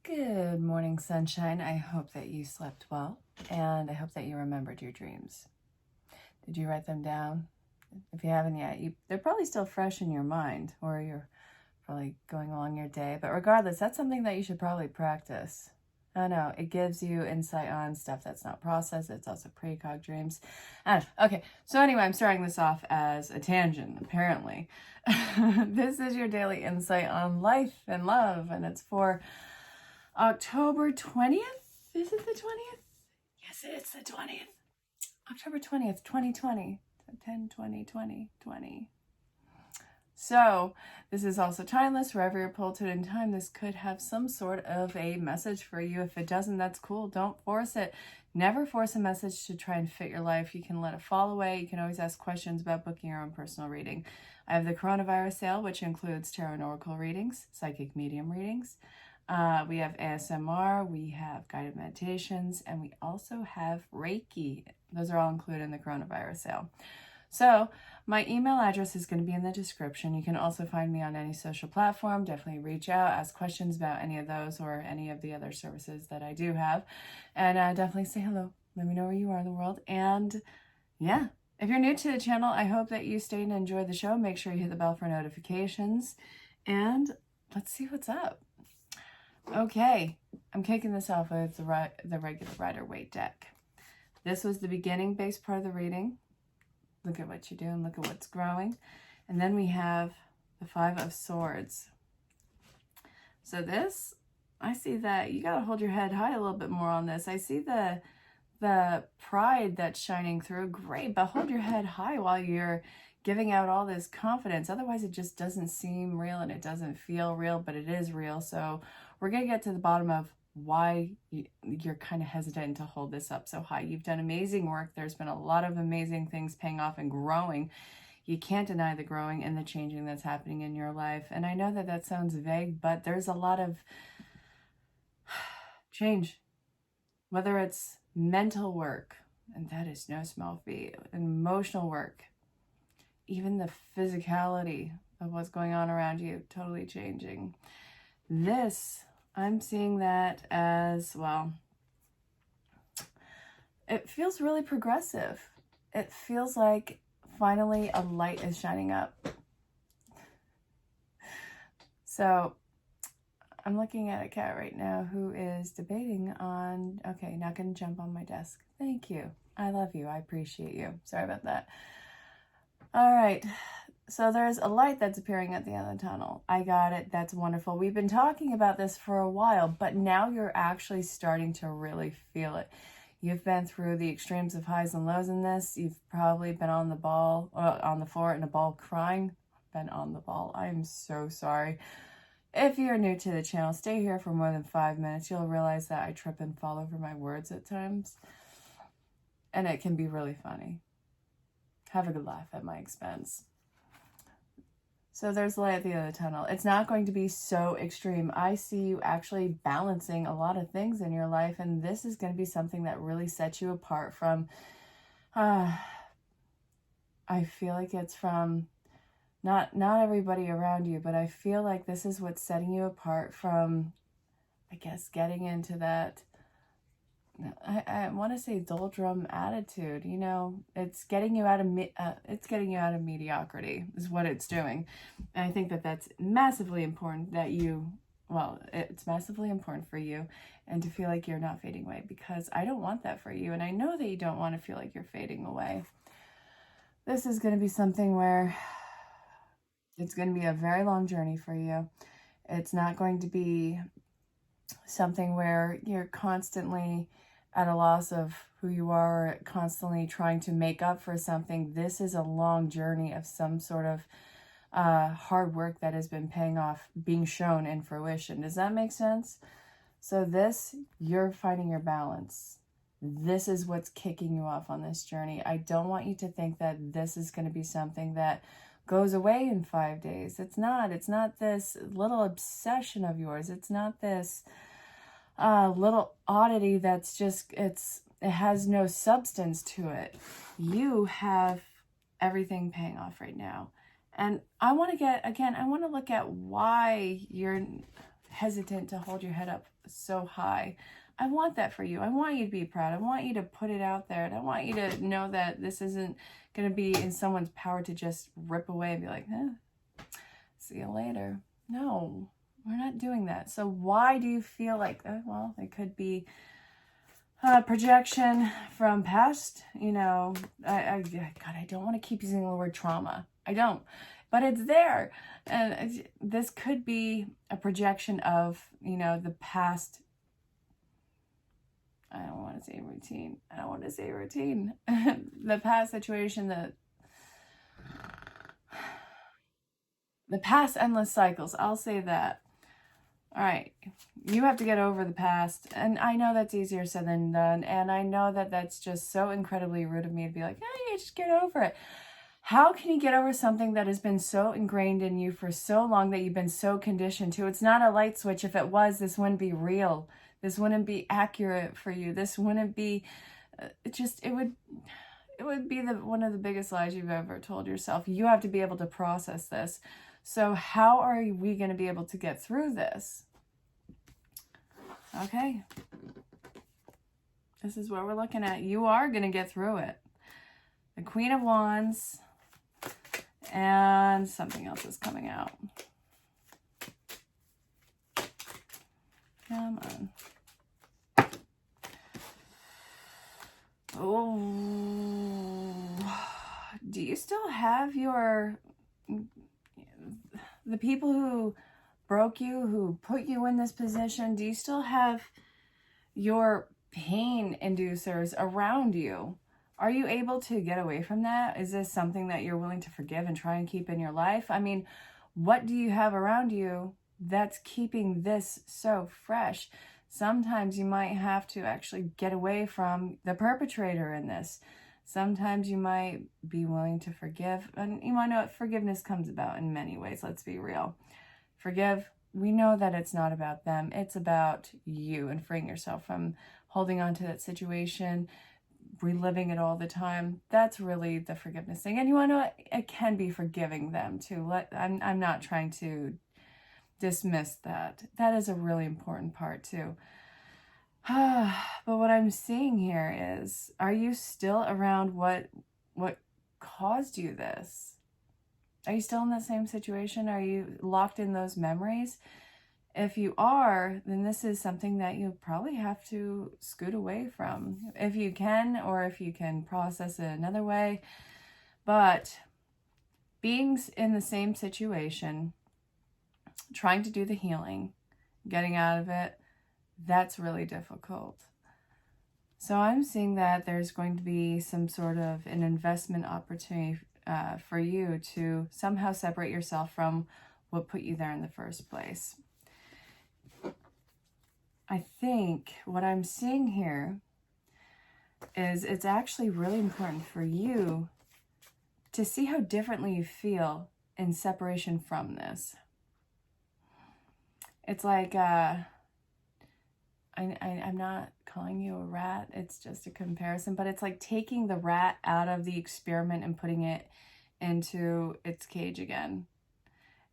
Good morning, sunshine. I hope that you slept well, and I hope that you remembered your dreams. Did you write them down? If you haven't yet, they're probably still fresh in your mind, or you're probably going along your day. But regardless, that's something that you should probably practice. I know, it gives you insight on stuff that's not processed. It's also precog dreams. Okay, so anyway, I'm starting this off as a tangent, apparently. This is your daily insight on life and love, and it's for October 20th? Is it the 20th? Yes, it's the 20th. October 20th, 2020. 10, 20, 20, 20. So, this is also timeless. Wherever you're pulled to in time, this could have some sort of a message for you. If it doesn't, that's cool. Don't force it. Never force a message to try and fit your life. You can let it fall away. You can always ask questions about booking your own personal reading. I have the coronavirus sale, which includes tarot and oracle readings, psychic medium readings. We have ASMR, we have guided meditations, and we also have Reiki. Those are all included in the coronavirus sale. So my email address is going to be in the description. You can also find me on any social platform. Definitely reach out, ask questions about any of those or any of the other services that I do have. And definitely say hello. Let me know where you are in the world. And yeah, if you're new to the channel, I hope that you stay and enjoy the show. Make sure you hit the bell for notifications. And let's see what's up. Okay, I'm kicking this off with the regular Rider-Waite deck. This was the beginning base part of the reading. Look at what you're doing, look at what's growing. And then we have the Five of Swords. So this, I see that you got to hold your head high a little bit more on this. I see the pride that's shining through. Great, but hold your head high while you're giving out all this confidence. Otherwise, it just doesn't seem real and it doesn't feel real, but it is real. So we're going to get to the bottom of why you're kind of hesitant to hold this up so high. You've done amazing work. There's been a lot of amazing things paying off and growing. You can't deny the growing and the changing that's happening in your life. And I know that that sounds vague, but there's a lot of change, whether it's mental work, and that is no small feat, emotional work, even the physicality of what's going on around you, totally changing. This, I'm seeing that as, well, it feels really progressive. It feels like finally a light is shining up. So I'm looking at a cat right now who is debating on, okay, not going to jump on my desk. Thank you. I love you. I appreciate you. Sorry about that. All right. So there's a light that's appearing at the end of the tunnel. I got it. That's wonderful. We've been talking about this for a while, but now you're actually starting to really feel it. You've been through the extremes of highs and lows in this. You've probably been on the ball, on the floor in a ball crying. Been on the ball. I'm so sorry. If you're new to the channel, stay here for more than 5 minutes. You'll realize that I trip and fall over my words at times. And it can be really funny. Have a good laugh at my expense. So there's light at the end of the tunnel. It's not going to be so extreme. I see you actually balancing a lot of things in your life, and this is going to be something that really sets you apart from, I feel like it's from not everybody around you, but I feel like this is what's setting you apart from, I guess, getting into that, I want to say doldrum attitude. You know, it's getting you out of mediocrity is what it's doing. And I think that that's massively important that it's massively important for you and to feel like you're not fading away, because I don't want that for you. And I know that you don't want to feel like you're fading away. This is going to be something where it's going to be a very long journey for you. It's not going to be something where you're constantly at a loss of who you are, or constantly trying to make up for something. This is a long journey of some sort of hard work that has been paying off, being shown in fruition. Does that make sense? So this, you're finding your balance. This is what's kicking you off on this journey. I don't want you to think that this is going to be something that goes away in 5 days. It's not. It's not this little obsession of yours. It's not this little oddity that's just, it has no substance to it. You have everything paying off right now. And I want to look at why you're hesitant to hold your head up so high. I want that for you. I want you to be proud. I want you to put it out there. And I want you to know that this isn't going to be in someone's power to just rip away and be like, see you later. No, we're not doing that. So why do you feel like, well, it could be projection from past, God, I don't want to keep using the word trauma. I don't, but it's there. And this could be a projection of, the past. I don't want to say routine. The past situation, the past endless cycles. I'll say that. All right. You have to get over the past. And I know that's easier said than done. And I know that that's just so incredibly rude of me to be like, hey, just get over it. How can you get over something that has been so ingrained in you for so long that you've been so conditioned to? It's not a light switch. If it was, this wouldn't be real. This wouldn't be accurate for you. This wouldn't be, it would be one of the biggest lies you've ever told yourself. You have to be able to process this. So how are we going to be able to get through this? Okay. This is what we're looking at. You are going to get through it. The Queen of Wands and something else is coming out. Come on. Oh, do you still have the people who broke you, who put you in this position? Do you still have your pain inducers around you? Are you able to get away from that? Is this something that you're willing to forgive and try and keep in your life? I mean, what do you have around you that's keeping this so fresh? Sometimes you might have to actually get away from the perpetrator in this. Sometimes you might be willing to forgive. And you want to know what forgiveness comes about in many ways. Let's be real. Forgive. We know that it's not about them. It's about you and freeing yourself from holding on to that situation, reliving it all the time. That's really the forgiveness thing. And you want to know, it can be forgiving them too. I'm not trying to dismiss that. That is a really important part too. But what I'm seeing here is, are you still around what caused you this? Are you still in the same situation? Are you locked in those memories? If you are, then this is something that you probably have to scoot away from, if you can, or if you can process it another way. But being in the same situation, trying to do the healing, getting out of it, that's really difficult. So I'm seeing that there's going to be some sort of an investment opportunity for you to somehow separate yourself from what put you there in the first place. I think what I'm seeing here is it's actually really important for you to see how differently you feel in separation from this. It's like, I'm not calling you a rat, it's just a comparison, but it's like taking the rat out of the experiment and putting it into its cage again.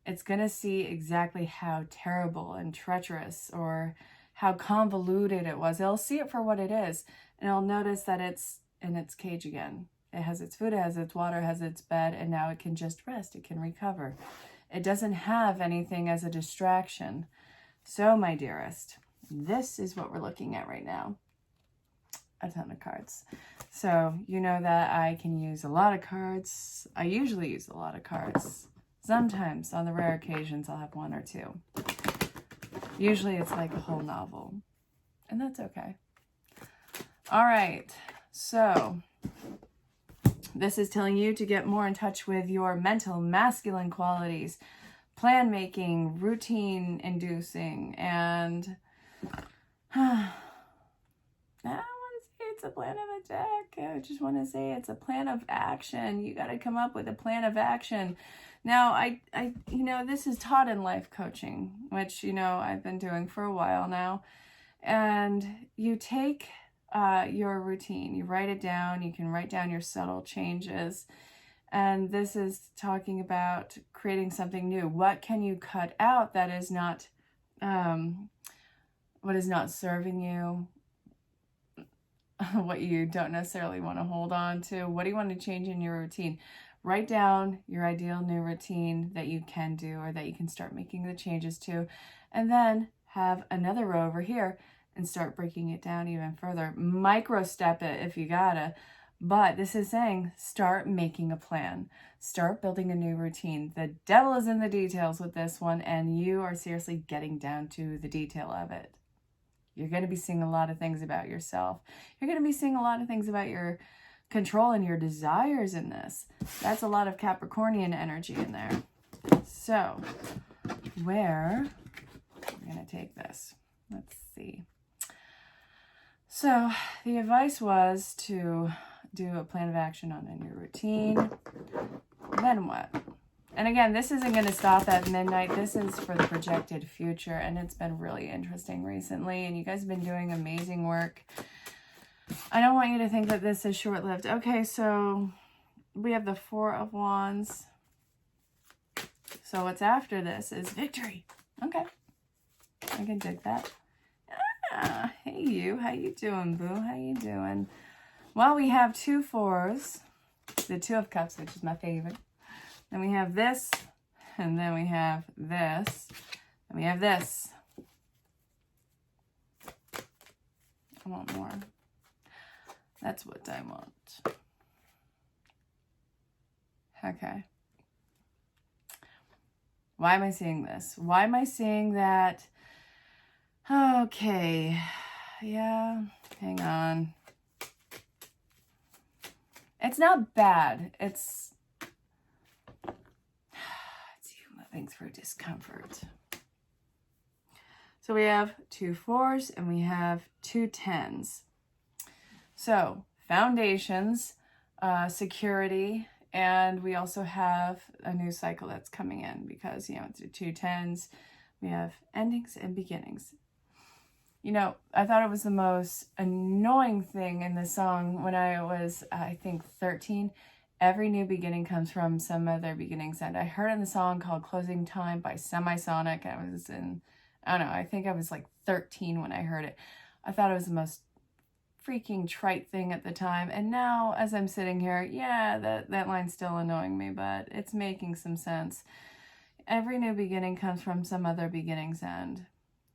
It's going to see exactly how terrible and treacherous or how convoluted it was. It'll see it for what it is, and it'll notice that it's in its cage again. It has its food, it has its water, it has its bed, and now it can just rest, it can recover. It doesn't have anything as a distraction. So, my dearest, this is what we're looking at right now. A ton of cards. So, you know that I can use a lot of cards. I usually use a lot of cards. Sometimes, on the rare occasions, I'll have one or two. Usually it's like a whole novel. And that's okay. All right. So, this is telling you to get more in touch with your mental masculine qualities, plan making, routine inducing, and I don't want to say it's a plan of attack. I just want to say it's a plan of action. You got to come up with a plan of action. Now, I this is taught in life coaching, which, I've been doing for a while now. And you take your routine, you write it down, you can write down your subtle changes. And this is talking about creating something new. What can you cut out that is not what is not serving you, what you don't necessarily want to hold on to. What do you want to change in your routine? Write down your ideal new routine that you can do or that you can start making the changes to, and then have another row over here and start breaking it down even further. Micro step it if you gotta, but this is saying start making a plan. Start building a new routine. The devil is in the details with this one, and you are seriously getting down to the detail of it. You're going to be seeing a lot of things about yourself. You're going to be seeing a lot of things about your control and your desires in this. That's a lot of Capricornian energy in there. So, where we're going to take this. Let's see. So, the advice was to do a plan of action on a new routine. Then what? And again, this isn't going to stop at midnight. This is for the projected future, and it's been really interesting recently, and you guys have been doing amazing work. I don't want you to think that this is short-lived. Okay, so we have the Four of Wands. So what's after this is victory. Okay, I can dig that. Ah, hey you, how you doing, boo? How you doing? Well, we have two fours, the Two of Cups, which is my favorite. Then we have this, and then we have this, and we have this. I want more. That's what I want. Okay. Why am I seeing this? Why am I seeing that? Okay. Yeah, hang on. It's not bad. It's you moving through discomfort. So we have two fours and we have two tens. So foundations, security, and we also have a new cycle that's coming in because, it's the two tens. We have endings and beginnings. I thought it was the most annoying thing in the song when I was, I think, 13. Every new beginning comes from some other beginning's end. I heard in the song called Closing Time by Semisonic. I was I think I was like 13 when I heard it. I thought it was the most freaking trite thing at the time. And now, as I'm sitting here, that line's still annoying me, but it's making some sense. Every new beginning comes from some other beginning's end.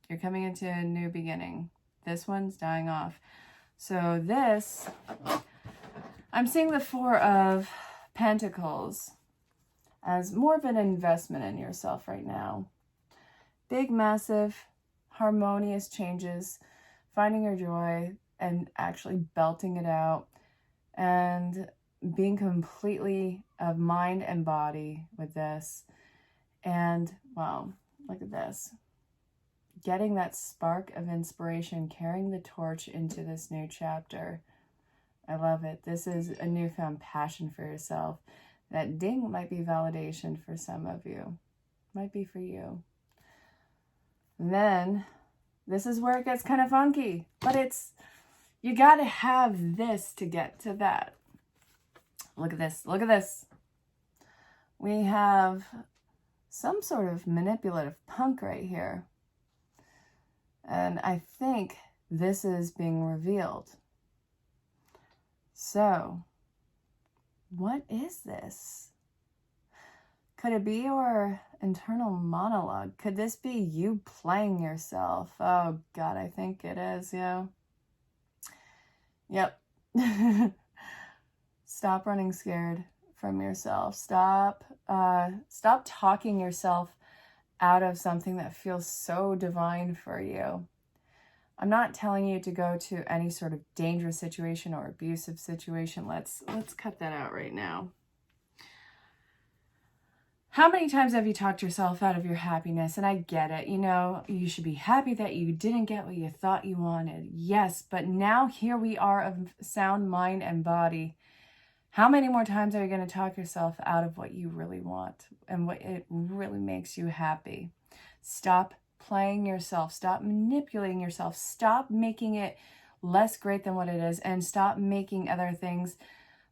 You're coming into a new beginning. This one's dying off. So this, I'm seeing the Four of Pentacles as more of an investment in yourself right now. Big, massive, harmonious changes, finding your joy and actually belting it out and being completely of mind and body with this. And wow, look at this. Getting that spark of inspiration, carrying the torch into this new chapter. I love it. This is a newfound passion for yourself. That ding might be validation for some of you. Might be for you. And then, this is where it gets kind of funky. But you got to have this to get to that. Look at this. Look at this. We have some sort of manipulative punk right here. And I think this is being revealed. So, what is this? Could it be your internal monologue? Could this be you playing yourself? Oh, God, I think it is, yeah. Yep. Stop running scared from yourself. Stop talking yourself out of something that feels so divine for you. I'm not telling you to go to any sort of dangerous situation or abusive situation. Let's cut that out right now. How many times have you talked yourself out of your happiness? And I get it. You should be happy that you didn't get what you thought you wanted. Yes, but now here we are of sound mind and body. How many more times are you going to talk yourself out of what you really want and what it really makes you happy? Stop playing yourself. Stop manipulating yourself. Stop making it less great than what it is, and stop making other things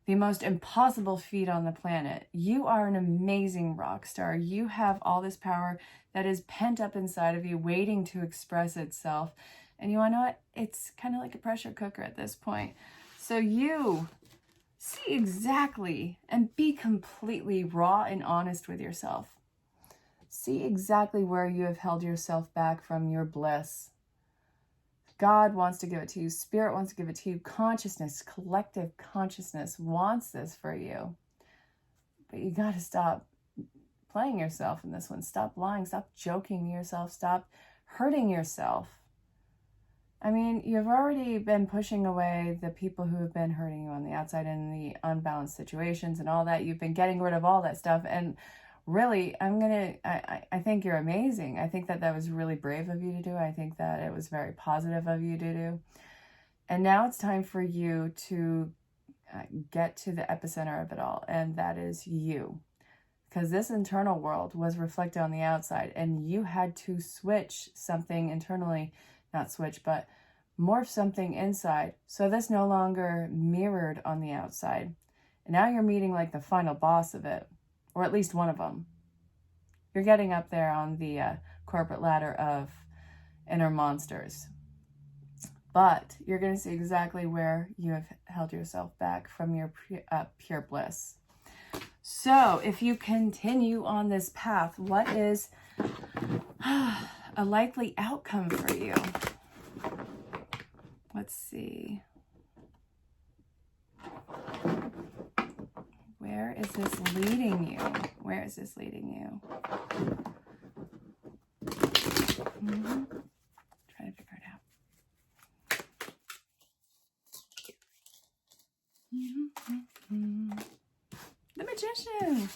the most impossible feat on the planet. You are an amazing rock star. You have all this power that is pent up inside of you, waiting to express itself. And you want to know what? It's kind of like a pressure cooker at this point. So you see exactly and be completely raw and honest with yourself. See exactly where you have held yourself back from your bliss. God wants to give it to you. Spirit wants to give it to you. Consciousness, collective consciousness wants this for you. But you got to stop playing yourself in this one. Stop lying. Stop joking to yourself. Stop hurting yourself. I mean, you've already been pushing away the people who have been hurting you on the outside in the unbalanced situations and all that. You've been getting rid of all that stuff. And really, I think you're amazing. I think that was really brave of you to do. I think that it was very positive of you to do. And now it's time for you to get to the epicenter of it all. And that is you. Because this internal world was reflected on the outside. And you had to switch something internally. Not switch, but morph something inside. So this no longer mirrored on the outside. And now you're meeting like the final boss of it. Or at least one of them. You're getting up there on the corporate ladder of inner monsters. But you're going to see exactly where you have held yourself back from your pure bliss. So if you continue on this path, what is a likely outcome for you? Let's see. Where is this leading you? Where is this leading you? Try to figure it out. The Magician.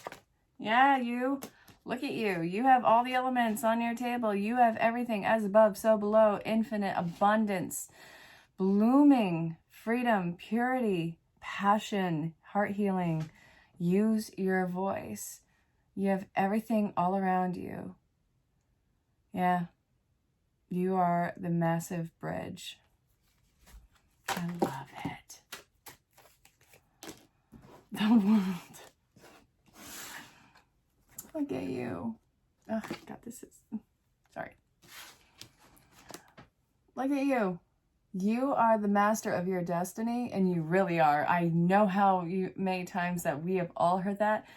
Yeah, you. Look at you. You have all the elements on your table. You have everything as above, so below. Infinite abundance. Blooming. Freedom. Purity. Passion. Heart healing. Use your voice. You have everything all around you. Yeah. You are the massive bridge. I love it. The world. Look at you. Oh, God, this is... Sorry. Look at you. You are the master of your destiny, and you really are. I know how many times that we have all heard that.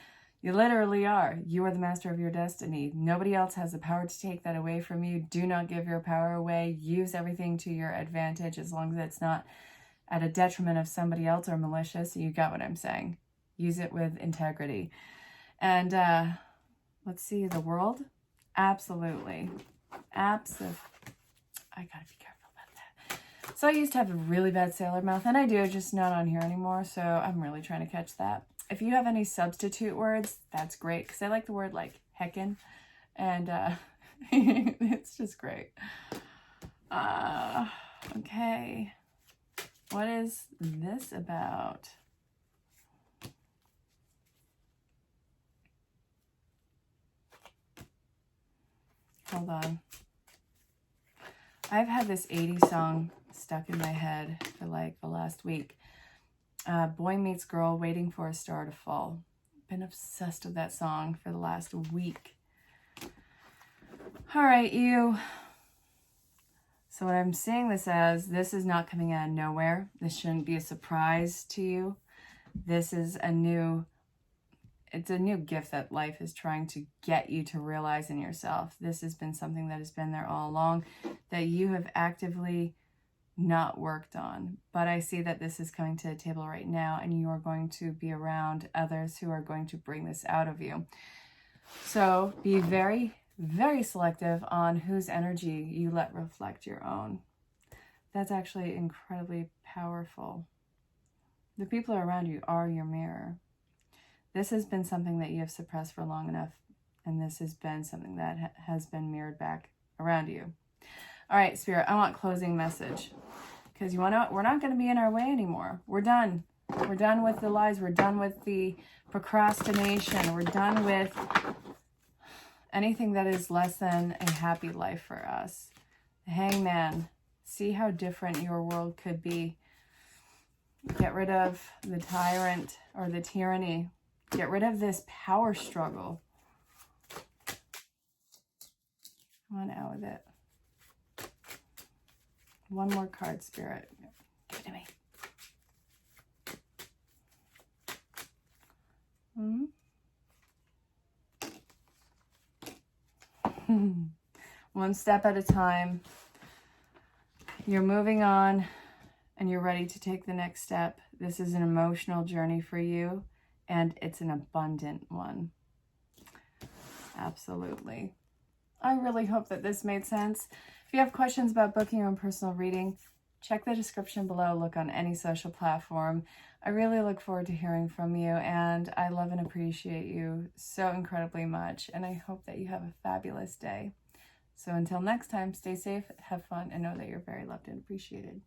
You literally are. You are the master of your destiny. Nobody else has the power to take that away from you. Do not give your power away. Use everything to your advantage as long as it's not at a detriment of somebody else or malicious. You got what I'm saying. Use it with integrity. And let's see, the world? Absolutely. I gotta be careful about that. So I used to have a really bad sailor mouth, and I do, just not on here anymore, so I'm really trying to catch that. If you have any substitute words, that's great, because I like the word like heckin', and it's just great. Okay. What is this about? Hold on. I've had this 80s song stuck in my head for like the last week. Boy Meets Girl, Waiting for a Star to Fall. Been obsessed with that song for the last week. All right, you. So what I'm seeing this as, this is not coming out of nowhere. This shouldn't be a surprise to you. This is it's a new gift that life is trying to get you to realize in yourself. This has been something that has been there all along that you have actively not worked on. But I see that this is coming to the table right now, and you are going to be around others who are going to bring this out of you. So be very, very selective on whose energy you let reflect your own. That's actually incredibly powerful. The people around you are your mirror. This has been something that you have suppressed for long enough, and this has been something that has been mirrored back around you. All right, Spirit, I want closing message, because you want to, we're not going to be in our way anymore. We're done. We're done with the lies. We're done with the procrastination. We're done with anything that is less than a happy life for us. The Hangman, see how different your world could be. Get rid of the tyrant or the tyranny. Get rid of this power struggle. Come on out with it. One more card, Spirit. Give it to me. One step at a time. You're moving on and you're ready to take the next step. This is an emotional journey for you, and it's an abundant one. Absolutely. I really hope that this made sense. If you have questions about booking your own personal reading, check the description below. Look on any social platform. I really look forward to hearing from you, and I love and appreciate you so incredibly much, and I hope that you have a fabulous day. So until next time, stay safe, have fun, and know that you're very loved and appreciated.